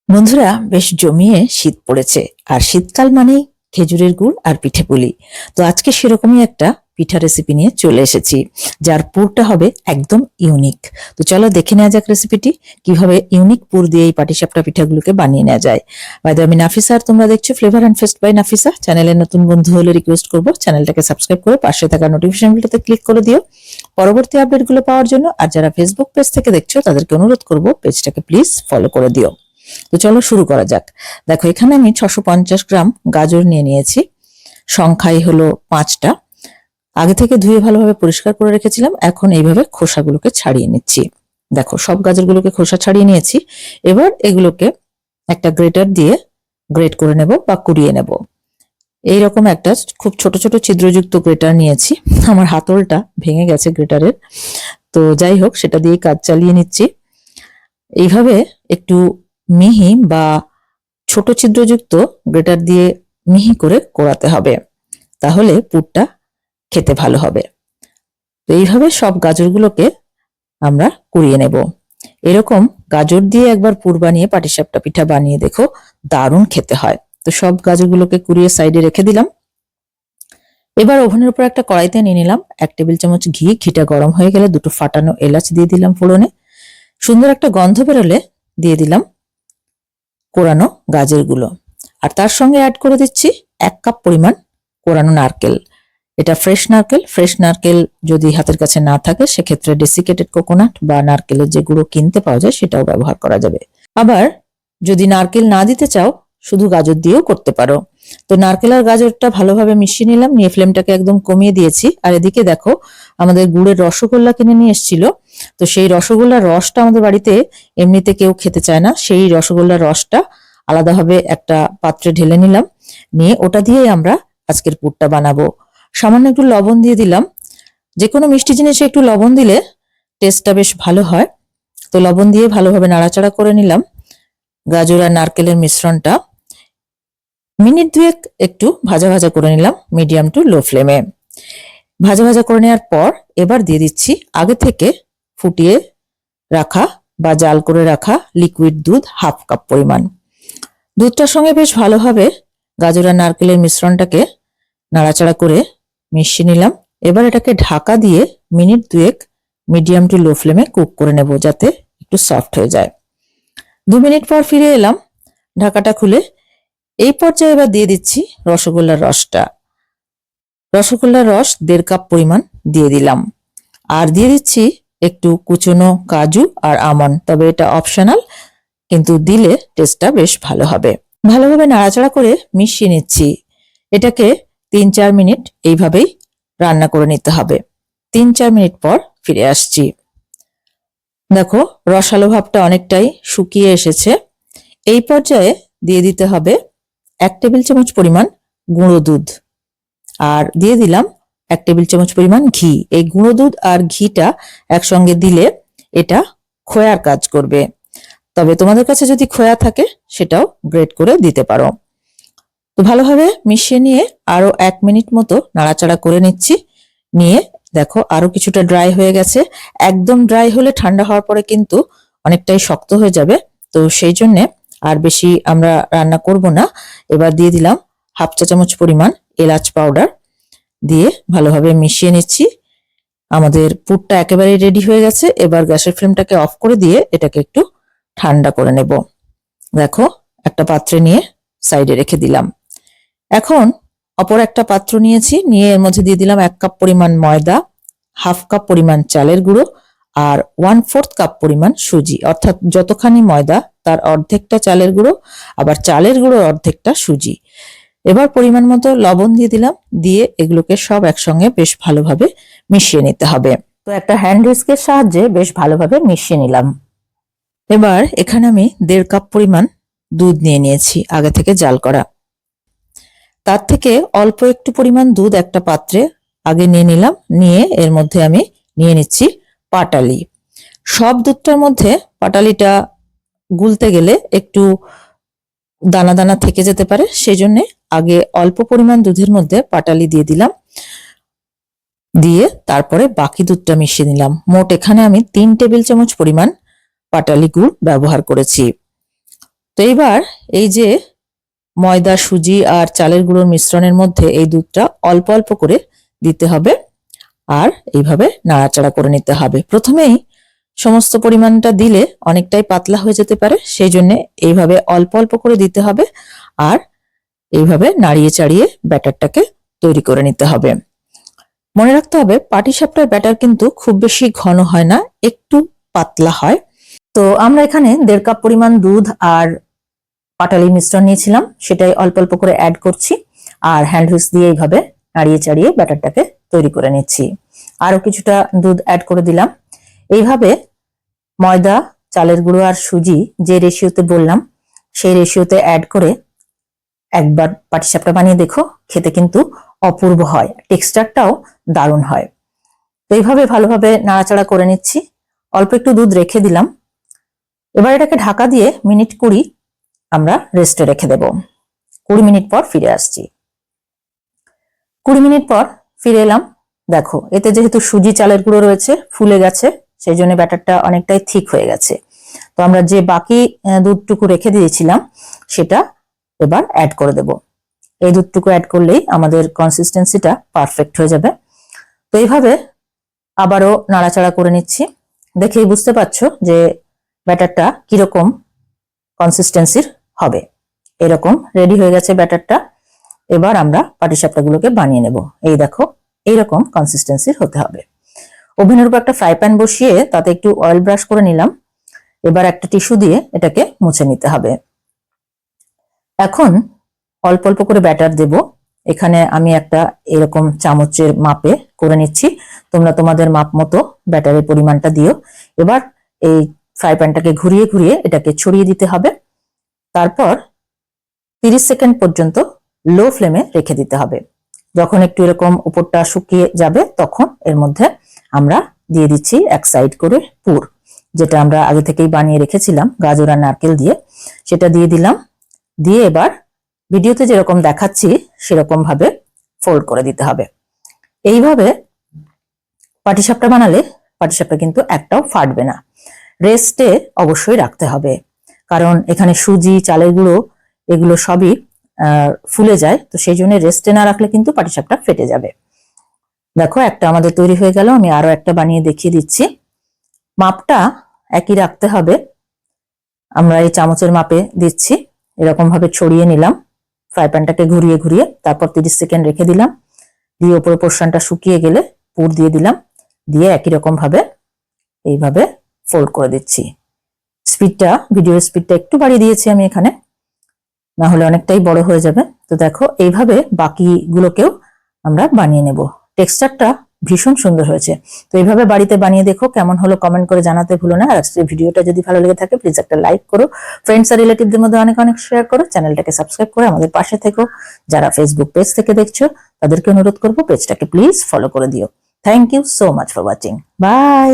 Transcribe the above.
বন্ধুরা, বেশ জমিয়ে শীত পড়েছে। আর শীতকাল মানেই খেজুরের গুড় আর পিঠে পুলি। তো আজকে সেরকমই একটা পিঠা রেসিপি নিয়ে চলে এসেছি, যার পুরটা হবে একদম ইউনিক। তো চলো দেখে নেওয়া যাক রেসিপিটি, কিভাবে ইউনিক পুর দিয়ে এই পাটিসাপটা পিঠাগুলোকে বানিয়ে নেওয়া যায়। বাইরে আমি নাফিসা, আর তোমরা দেখছো flavour and fest by Nafisa. চ্যানেলের নতুন বন্ধু হলে রিকোয়েস্ট করবো চ্যানেলটাকে সাবস্ক্রাইব করে পাশে থাকা নোটিফিকেশন বেলটাতে ক্লিক করে দিও পরবর্তী আপডেটগুলো পাওয়ার জন্য। আর যারা ফেসবুক পেজ থেকে দেখছো তাদেরকে অনুরোধ করবো পেজটাকে প্লিজ ফলো করে দিও। তো চলো শুরু করা যাক। দেখো, এখানে আমি 650 গ্রাম গাজর নিয়ে নিয়েছি। সংখ্যাই হলো 5টা। আগে থেকে ধুয়ে ভালোভাবে পরিষ্কার করে রেখেছিলাম। এখন এইভাবে খোসাগুলোকে ছাড়িয়ে নিচ্ছি। দেখো, সব গাজরগুলোকে খোসা ছাড়িয়ে নিয়েছি। এবার এগুলোকে একটা গ্রেটার দিয়ে গ্রেট করে নেব বা কুড়িয়ে নেব। এইরকম একটা খুব ছোট ছোট ছিদ্রযুক্ত গ্রেটার নিয়েছি। আমার হাতলটা ভেঙে গেছে গ্রেটারের, তো যাই হোক সেটা দিয়ে কাজ চালিয়ে নিচ্ছি। এইভাবে একটু মিহি বা ছোট ছিদ্রযুক্ত গ্রেটার দিয়ে মিহি করে কোড়াতে হবে, তাহলে পুরটা খেতে ভালো হবে। তো এইভাবে সব গাজরগুলোকে আমরা কুড়িয়ে নেব। এরকম গাজর দিয়ে একবার পুর বানিয়ে পাটিসাপটা পিঠা বানিয়ে দেখো, দারুণ খেতে হয়। তো সব গাজরগুলোকে কুড়িয়ে সাইডে রেখে দিলাম। এবার ওভেনের উপর একটা কড়াইতে নিয়ে নিলাম 1 টেবিল চামচ ঘি। ঘিটা গরম হয়ে গেলে 2টো ফাটানো এলাচ দিয়ে দিলাম ফোড়নে। সুন্দর একটা গন্ধ বেরোলে দিয়ে দিলাম কোরানো গাজরগুলো। আর তার সঙ্গে অ্যাড করে দিচ্ছি 1 কাপ পরিমাণ কোরানো নারকেল। এটা ফ্রেশ নারকেল। ফ্রেশ নারকেল যদি হাতের কাছে না থাকে সেক্ষেত্রে ডেসিকেটেড কোকোনাট বা নারকেলের যে গুঁড়ো কিনতে পাওয়া যায় সেটাও ব্যবহার করা যাবে। আবার যদি নারকেল না দিতে চাও, শুধু গাজর দিয়েও করতে পারো। তো নারকেল আর গাজরটা ভালোভাবে মিশিয়ে নিলাম, নিয়ে ফ্লেমটাকে একদম কমিয়ে দিয়েছি। আর এদিকে দেখো, আমাদের গুড়ের রসগোল্লা কিনে নিয়ে এসেছিল। তো সেই রসগোল্লার রসটা আমাদের বাড়িতে এমনিতে কেউ খেতে চায় না। সেই রসগোল্লার রসটা আলাদাভাবে একটা পাত্রে ঢেলে নিলাম, নিয়ে ওটা দিয়েই আমরা আজকের পুরটা বানাবো। সামান্য একটু লবণ দিয়ে দিলাম। যে কোনো মিষ্টি জিনিসে একটু লবণ দিলে টেস্টটা বেশ ভালো হয়। তো লবণ দিয়ে ভালোভাবে নাড়াচাড়া করে নিলাম গাজর আর নারকেলের মিশ্রণটা। মিনিট 2 একটু ভাজা ভাজা করে নিলাম মিডিয়াম টু লো ফ্লেমে। ভাজা ভাজা করে নেওয়ার পর এবার দিয়ে দিচ্ছি আগে থেকে ফুটিয়ে রাখা বা জাল করে রাখা লিকুইড দুধ 1/2 কাপ পরিমাণ। দুধটার সঙ্গে বেশ ভালোভাবে গাজর আর নারকেলের মিশ্রণটাকে নাড়াচাড়া করে মিশিয়ে নিলাম। এবার এটাকে ঢাকা দিয়ে মিনিট 2 মিডিয়াম টু লো ফ্লেমে কুক করে নেব, যাতে একটু সফট হয়ে যায়। 2 মিনিট পর ফিরে এলাম ঢাকাটা খুলে। এই পর্যায়ে এবার দিয়ে দিচ্ছি রসগোল্লার রসটা। রসগোল্লার রস 1.5 কাপ পরিমাণ দিয়ে দিলাম। আর দিয়ে দিচ্ছি একটু কুচনো কাজু আর আমন্ড, তবে এটা অপশনাল, কিন্তু দিলে টেস্টটা বেশ ভালো হবে। ভালোভাবে নাড়াচাড়া করে মিশিয়ে নিচ্ছি। এটাকে 3-4 মিনিট এইভাবেই রান্না করে নিতে হবে। 3-4 মিনিট পর ফিরে আসছি। দেখো, রসালো ভাবটা অনেকটাই শুকিয়ে এসেছে। এই পর্যায়ে দিয়ে দিতে হবে 1 টেবিল চামচ পরিমাণ গুঁড়ো দুধ। আর দিয়ে দিলাম 1 টেবিল চামচ পরিমাণ ঘি। এই গুঁড়ো দুধ আর ঘিটা একসঙ্গে দিলে এটা খোয়ার কাজ করবে, তবে তোমাদের কাছে যদি খোয়া থাকে সেটাও গ্রেট করে দিতে পারো। তো ভালোভাবে মিশিয়ে নিয়ে আরো 1 মিনিট মতো নাড়াচাড়া করে নিচ্ছি। নিয়ে দেখো আরো কিছুটা ড্রাই হয়ে গেছে। একদম ড্রাই হলে ঠান্ডা হওয়ার পরে কিন্তু অনেকটাই শক্ত হয়ে যাবে, তো সেই জন্য আর বেশি আমরা রান্না করব না। এবার দিয়ে দিলাম 1/2 চা চামচ পরিমাণ এলাচ পাউডার। দিয়ে ভালোভাবে মিশিয়ে নিচ্ছি। আমাদের পুরটা একেবারে রেডি হয়ে গেছে। এবার গ্যাসের ফ্লেমটাকে অফ করে দিয়ে এটাকে একটু ঠান্ডা করে নেব। দেখো, একটা পাত্রে নিয়ে সাইডে রেখে দিলাম। এখন অপর একটা পাত্র নিয়েছি, নিয়ে এর মধ্যে দিয়ে দিলাম 1 কাপ পরিমাণ ময়দা, 1/2 কাপ পরিমাণ চালের গুঁড়ো আর 1/4 কাপ পরিমাণ সুজি। অর্থাৎ যতখানি ময়দা তার অর্ধেকটা চালের গুঁড়ো, আবার চালের গুঁড়োর অর্ধেকটা সুজি। এবার পরিমাণ মতো লবণ দিয়ে দিলাম। দিয়ে এগুলোকে সব একসঙ্গে বেশ ভালোভাবে মিশিয়ে নিতে হবে। তো একটা হ্যান্ড হুইস্কের সাহায্যে বেশ ভালোভাবে মিশিয়ে নিলাম। এবার এখানে আমি 1.5 কাপ পরিমাণ দুধ নিয়ে নিয়েছি আগে থেকে জাল করা। তার থেকে অল্প একটু পরিমাণ দুধ একটা পাত্রে আগে নিয়ে নিলাম। নিয়ে এর মধ্যে আমি নিয়ে নিচ্ছি পাটালি। সব দুধটার মধ্যে পাটালিটা গুলতে গেলে একটু দানা দানা থেকে যেতে পারে, সেই জন্য আগে অল্প পরিমাণ দুধের মধ্যে পাটালি দিয়ে দিলাম। দিয়ে তারপরে বাকি দুধটা মিশিয়ে নিলাম। মোট এখানে আমি 3 টেবিল চামচ পরিমাণ পাটালি গুড় ব্যবহার করেছি। তো এইবার এই যে ময়দা, সুজি আর চালের গুঁড়োর মিশ্রণের মধ্যে এই দুধটা অল্প অল্প করে দিতে হবে আর এইভাবে নাড়াচাড়া করে নিতে হবে। প্রথমেই সমস্ত পরিমাণটা দিলে অনেকটাই পাতলা হয়ে যেতে পারে, সেই জন্য এইভাবে অল্প অল্প করে দিতে হবে আর এইভাবে নাড়িয়ে চাড়িয়ে ব্যাটারটাকে তৈরি করে নিতে হবে। মনে রাখতে হবে পাটিসাপটার ব্যাটার কিন্তু খুব বেশি ঘন হয় না, একটু পাতলা হয়। তো আমরা এখানে 1.5 কাপ পরিমাণ দুধ আর পাটালি মিশ্রণ নিয়েছিলাম, সেটাই অল্প অল্প করে অ্যাড করছি আর হ্যান্ড হুইস্ক দিয়ে এইভাবে নাড়িয়ে চাড়িয়ে ব্যাটারটাকে তৈরি করে নিচ্ছি। আরো কিছুটা দুধ অ্যাড করে দিলাম। এইভাবে ময়দা, চালের গুঁড়ো আর সুজি যে রেশিওতে বললাম সেই রেশিওতে অ্যাড করে একবার পাটিসাপটা বানিয়ে দেখো, খেতে কিন্তু অপূর্ব হয়, টেক্সচারটাও দারুণ হয়। তো এইভাবে ভালোভাবে নাড়াচাড়া করে নিচ্ছি। অল্প একটু দুধ রেখে দিলাম। এবার এটাকে ঢাকা দিয়ে মিনিট 20 আমরা রেস্টে রেখে দেব। 20 মিনিট পর ফিরে আসছি। 20 মিনিট পর ফিরে এলাম। দেখো এতে যেহেতু সুজি চালের গুঁড়ো রয়েছে, ফুলে গেছে, সেই জন্য ব্যাটারটা অনেকটাই থিক হয়ে গেছে। তো আমরা যে বাকি দুধটুকু রেখে দিয়েছিলাম সেটা এবার অ্যাড করে দেব। এই দুধটুকু অ্যাড করলেই আমাদের কনসিস্টেন্সিটা পারফেক্ট হয়ে যাবে। তো এইভাবে আবারও নাড়াচাড়া করে নিচ্ছি। দেখেই বুঝতে পারছো যে ব্যাটারটা কিরকম কনসিস্টেন্সির হবে। এরকম রেডি হয়ে গেছে ব্যাটারটা। এবার আমরা পাটিসাপটাগুলোকে বানিয়ে নেব। এই দেখো এইরকম কনসিস্টেন্সির হতে হবে। ওভেনের উপর একটা ফ্রাই প্যান বসিয়ে তাতে একটু অয়েল ব্রাশ করে নিলাম। এবার একটা টিস্যু দিয়ে এটাকে মুছে নিতে হবে। এখন অল্প অল্প করে ব্যাটার দেব। এখানে আমি একটা এরকম চামচের মাপে করে নিচ্ছি, তোমরা তোমাদের মাপ মতো ব্যাটারের পরিমাণটা দিও। এবার এই ফ্রাই প্যানটাকে ঘুরিয়ে ঘুরিয়ে এটাকে ছড়িয়ে দিতে হবে। তারপর 30 সেকেন্ড পর্যন্ত লো ফ্লেমে রেখে দিতে হবে। যখন একটু এরকম উপরটা শুকিয়ে যাবে তখন এর মধ্যে আমরা দিয়ে দিচ্ছি এক সাইড করে পুর, যেটা আমরা আগে থেকেই বানিয়ে রেখেছিলাম গাজর আর নারকেল দিয়ে, সেটা দিয়ে দিলাম। দিয়ে এবার ভিডিওতে যেরকম দেখাচ্ছি সেরকম ভাবে ফোল্ড করে দিতে হবে। এইভাবে পাটিসাপটা বানালে পাটিসাপটা কিন্তু একটাও ফাটবে না। রেস্টে অবশ্যই রাখতে হবে, কারণ এখানে সুজি, চালের গুঁড়ো এগুলো সবই ফুলে যায়, তো সেই জন্য রেস্টে না রাখলে কিন্তু পাটিসাপটা ফেটে যাবে। দেখো একটা আমাদের তৈরি হয়ে গেল, আমি আরো একটা বানিয়ে দেখিয়ে দিচ্ছি। মাপটা একই রাখতে হবে, আমরা এই চামচের মাপে দিচ্ছি। এরকম ভাবে ছড়িয়ে নিলাম ফ্রাই প্যানটাকে ঘুরিয়ে ঘুরিয়ে, তারপর 30 সেকেন্ড রেখে দিলাম। দিয়ে উপরের পোর্শনটা শুকিয়ে গেলে পুর দিয়ে দিলাম, দিয়ে একই রকম ভাবে এইভাবে ফোল্ড করে দিচ্ছি। স্পিডটা, ভিডিওর স্পিডটা একটু বাড়িয়ে দিয়েছি আমি এখানে, না হলে অনেকটাই বড় হয়ে যাবে। তো দেখো এইভাবে বাকিগুলোকেও আমরা বানিয়ে নেব। টেক্সচারটা ভীষণ সুন্দর হয়েছে। তো এইভাবে বাড়িতে বানিয়ে দেখো, কেমন হলো কমেন্ট করে জানাতে ভুলো না। আর ভিডিওটা যদি ভালো লেগে থাকে প্লিজ একটা লাইক করো, ফ্রেন্ডস আর রিলেটিভদের মধ্যে অনেক অনেক শেয়ার করো, চ্যানেলটাকে সাবস্ক্রাইব করে আমাদের পাশে থেকো। যারা ফেসবুক পেজ থেকে দেখছো তাদেরকে অনুরোধ করবো পেজটাকে প্লিজ ফলো করে দিও। Thank you so much for watching. By.